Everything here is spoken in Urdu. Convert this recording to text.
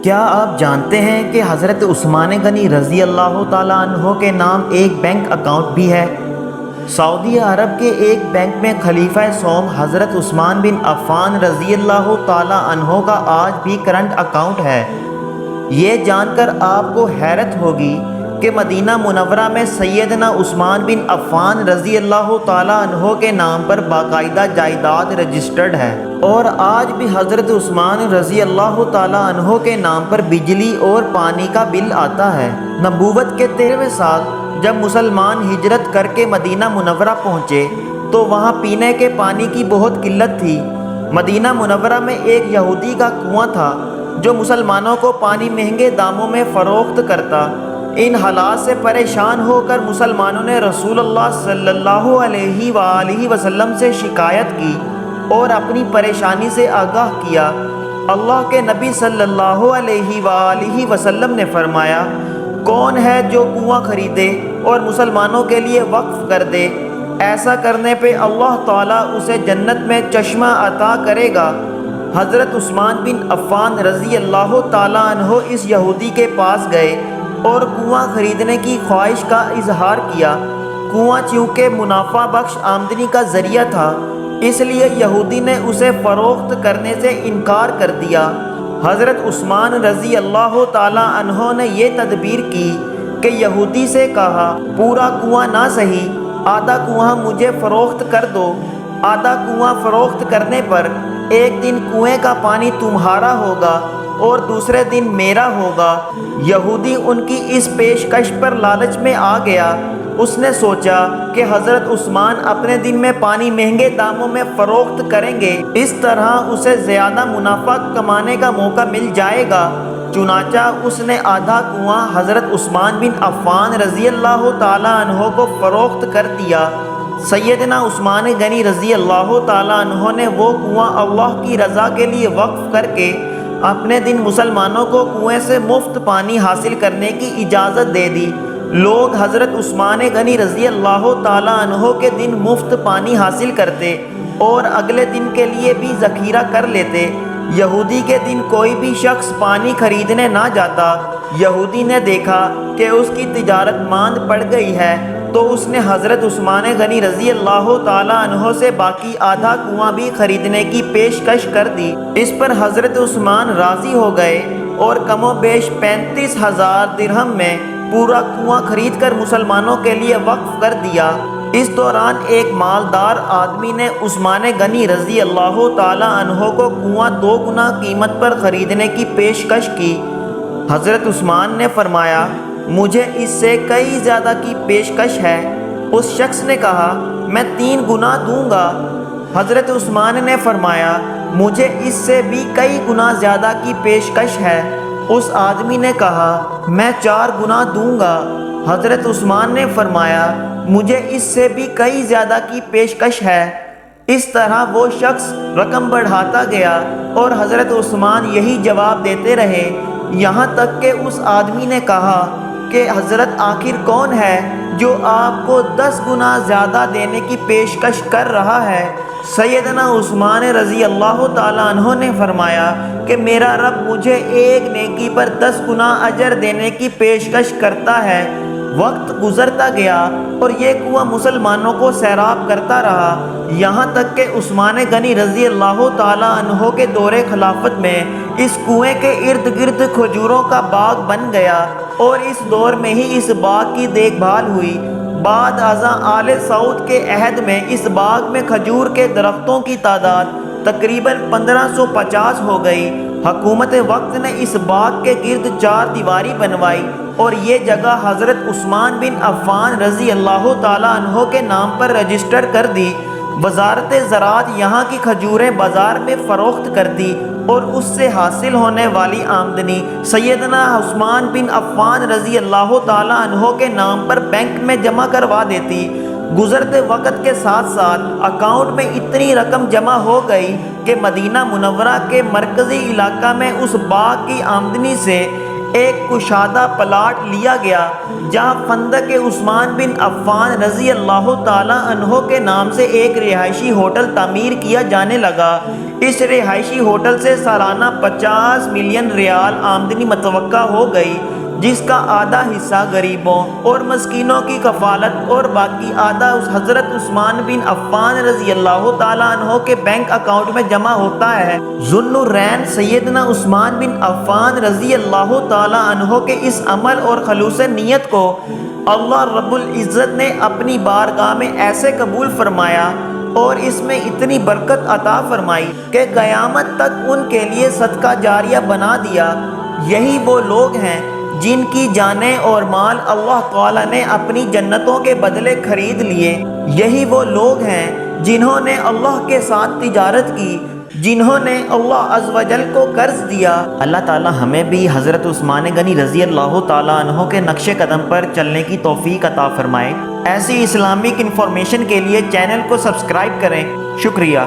کیا آپ جانتے ہیں کہ حضرت عثمان غنی رضی اللہ تعالیٰ عنہ کے نام ایک بینک اکاؤنٹ بھی ہے؟ سعودی عرب کے ایک بینک میں خلیفہ سوم حضرت عثمان بن عفان رضی اللہ تعالیٰ عنہ کا آج بھی کرنٹ اکاؤنٹ ہے۔ یہ جان کر آپ کو حیرت ہوگی کہ مدینہ منورہ میں سیدنا عثمان بن عفان رضی اللہ تعالیٰ عنہ کے نام پر باقاعدہ جائیداد رجسٹرڈ ہے، اور آج بھی حضرت عثمان رضی اللہ تعالیٰ عنہ کے نام پر بجلی اور پانی کا بل آتا ہے۔ نبوت کے 13ویں سال جب مسلمان ہجرت کر کے مدینہ منورہ پہنچے تو وہاں پینے کے پانی کی بہت قلت تھی۔ مدینہ منورہ میں ایک یہودی کا کنواں تھا جو مسلمانوں کو پانی مہنگے داموں میں فروخت کرتا۔ ان حالات سے پریشان ہو کر مسلمانوں نے رسول اللہ صلی اللہ علیہ وآلہ وسلم سے شکایت کی اور اپنی پریشانی سے آگاہ کیا۔ اللہ کے نبی صلی اللہ علیہ وآلہ وسلم نے فرمایا، کون ہے جو کنواں خریدے اور مسلمانوں کے لیے وقف کر دے؟ ایسا کرنے پہ اللہ تعالیٰ اسے جنت میں چشمہ عطا کرے گا۔ حضرت عثمان بن عفان رضی اللہ تعالیٰ عنہ اس یہودی کے پاس گئے اور کنواں خریدنے کی خواہش کا اظہار کیا۔ کنواں چونکہ منافع بخش آمدنی کا ذریعہ تھا، اس لیے یہودی نے اسے فروخت کرنے سے انکار کر دیا۔ حضرت عثمان رضی اللہ تعالیٰ عنہ نے یہ تدبیر کی کہ یہودی سے کہا، پورا کنواں نہ سہی، آدھا کنواں مجھے فروخت کر دو۔ آدھا کنواں فروخت کرنے پر ایک دن کنویں کا پانی تمہارا ہوگا اور دوسرے دن میرا ہوگا۔ یہودی ان کی اس پیشکش پر لالچ میں آ گیا۔ اس نے سوچا کہ حضرت عثمان اپنے دن میں پانی مہنگے داموں میں فروخت کریں گے، اس طرح اسے زیادہ منافع کمانے کا موقع مل جائے گا۔ چنانچہ اس نے آدھا کنواں حضرت عثمان بن عفان رضی اللہ تعالیٰ عنہ کو فروخت کر دیا۔ سیدنا عثمان غنی رضی اللہ تعالیٰ عنہ نے وہ کنواں اللہ کی رضا کے لیے وقف کر کے اپنے دن مسلمانوں کو کنویں سے مفت پانی حاصل کرنے کی اجازت دے دی۔ لوگ حضرت عثمان غنی رضی اللہ تعالیٰ عنہ کے دن مفت پانی حاصل کرتے اور اگلے دن کے لیے بھی ذخیرہ کر لیتے۔ یہودی کے دن کوئی بھی شخص پانی خریدنے نہ جاتا۔ یہودی نے دیکھا کہ اس کی تجارت ماند پڑ گئی ہے تو اس نے حضرت عثمان غنی رضی اللہ تعالیٰ عنہ سے باقی آدھا کنواں بھی خریدنے کی پیشکش کر دی۔ اس پر حضرت عثمان راضی ہو گئے اور کم و بیش 35,000 درہم میں پورا کنواں خرید کر مسلمانوں کے لیے وقف کر دیا۔ اس دوران ایک مالدار آدمی نے عثمان غنی رضی اللہ تعالیٰ عنہ کو کنواں 2 گنا قیمت پر خریدنے کی پیشکش کی۔ حضرت عثمان نے فرمایا، مجھے اس سے کئی زیادہ کی پیشکش ہے۔ اس شخص نے کہا، میں 3 گنا دوں گا۔ حضرت عثمان نے فرمایا، مجھے اس سے بھی کئی گنا زیادہ کی پیشکش ہے۔ اس آدمی نے کہا، میں 4 گنا دوں گا۔ حضرت عثمان نے فرمایا، مجھے اس سے بھی کئی زیادہ کی پیشکش ہے۔ اس طرح وہ شخص رقم بڑھاتا گیا اور حضرت عثمان یہی جواب دیتے رہے، یہاں تک کہ اس آدمی نے کہا کہ حضرت آخر کون ہے جو آپ کو 10 گنا زیادہ دینے کی پیشکش کر رہا ہے؟ سیدنا عثمان رضی اللہ تعالیٰ عنہ نے فرمایا کہ میرا رب مجھے ایک نیکی پر 10 گنا اجر دینے کی پیشکش کرتا ہے۔ وقت گزرتا گیا اور یہ کنواں مسلمانوں کو سیراب کرتا رہا، یہاں تک کہ عثمان غنی رضی اللہ تعالیٰ عنہ کے دور خلافت میں اس کنویں کے ارد گرد کھجوروں کا باغ بن گیا اور اس دور میں ہی اس باغ کی دیکھ بھال ہوئی۔ بعد ازاں آل سعود کے عہد میں اس باغ میں کھجور کے درختوں کی تعداد تقریباً 1550 ہو گئی۔ حکومت وقت نے اس باغ کے گرد 4 دیواری بنوائی اور یہ جگہ حضرت عثمان بن عفان رضی اللہ تعالیٰ عنہ کے نام پر رجسٹر کر دی۔ وزارت زراعت یہاں کی کھجوریں بازار میں فروخت کرتی اور اس سے حاصل ہونے والی آمدنی سیدنا عثمان بن عفان رضی اللہ تعالیٰ عنہ کے نام پر بینک میں جمع کروا دیتی۔ گزرتے وقت کے ساتھ ساتھ اکاؤنٹ میں اتنی رقم جمع ہو گئی کہ مدینہ منورہ کے مرکزی علاقہ میں اس باغ کی آمدنی سے ایک کشادہ پلاٹ لیا گیا جہاں فندق عثمان بن عفان رضی اللہ تعالی عنہ کے نام سے ایک رہائشی ہوٹل تعمیر کیا جانے لگا۔ اس رہائشی ہوٹل سے سالانہ 50 ملین ریال آمدنی متوقع ہو گئی، جس کا آدھا حصہ غریبوں اور مسکینوں کی کفالت اور باقی آدھا حضرت عثمان بن عفان رضی اللہ تعالیٰ عنہ کے بینک اکاؤنٹ میں جمع ہوتا ہے۔ ذو النورین سیدنا عثمان بن عفان رضی اللہ تعالیٰ عنہ کے اس عمل اور خلوص نیت کو اللہ رب العزت نے اپنی بارگاہ میں ایسے قبول فرمایا اور اس میں اتنی برکت عطا فرمائی کہ قیامت تک ان کے لیے صدقہ جاریہ بنا دیا۔ یہی وہ لوگ ہیں جن کی جانیں اور مال اللہ تعالیٰ نے اپنی جنتوں کے بدلے خرید لیے۔ یہی وہ لوگ ہیں جنہوں نے اللہ کے ساتھ تجارت کی، جنہوں نے اللہ عز و جل کو قرض دیا۔ اللہ تعالیٰ ہمیں بھی حضرت عثمان غنی رضی اللہ تعالیٰ عنہ کے نقش قدم پر چلنے کی توفیق عطا فرمائے۔ ایسی اسلامک انفارمیشن کے لیے چینل کو سبسکرائب کریں۔ شکریہ۔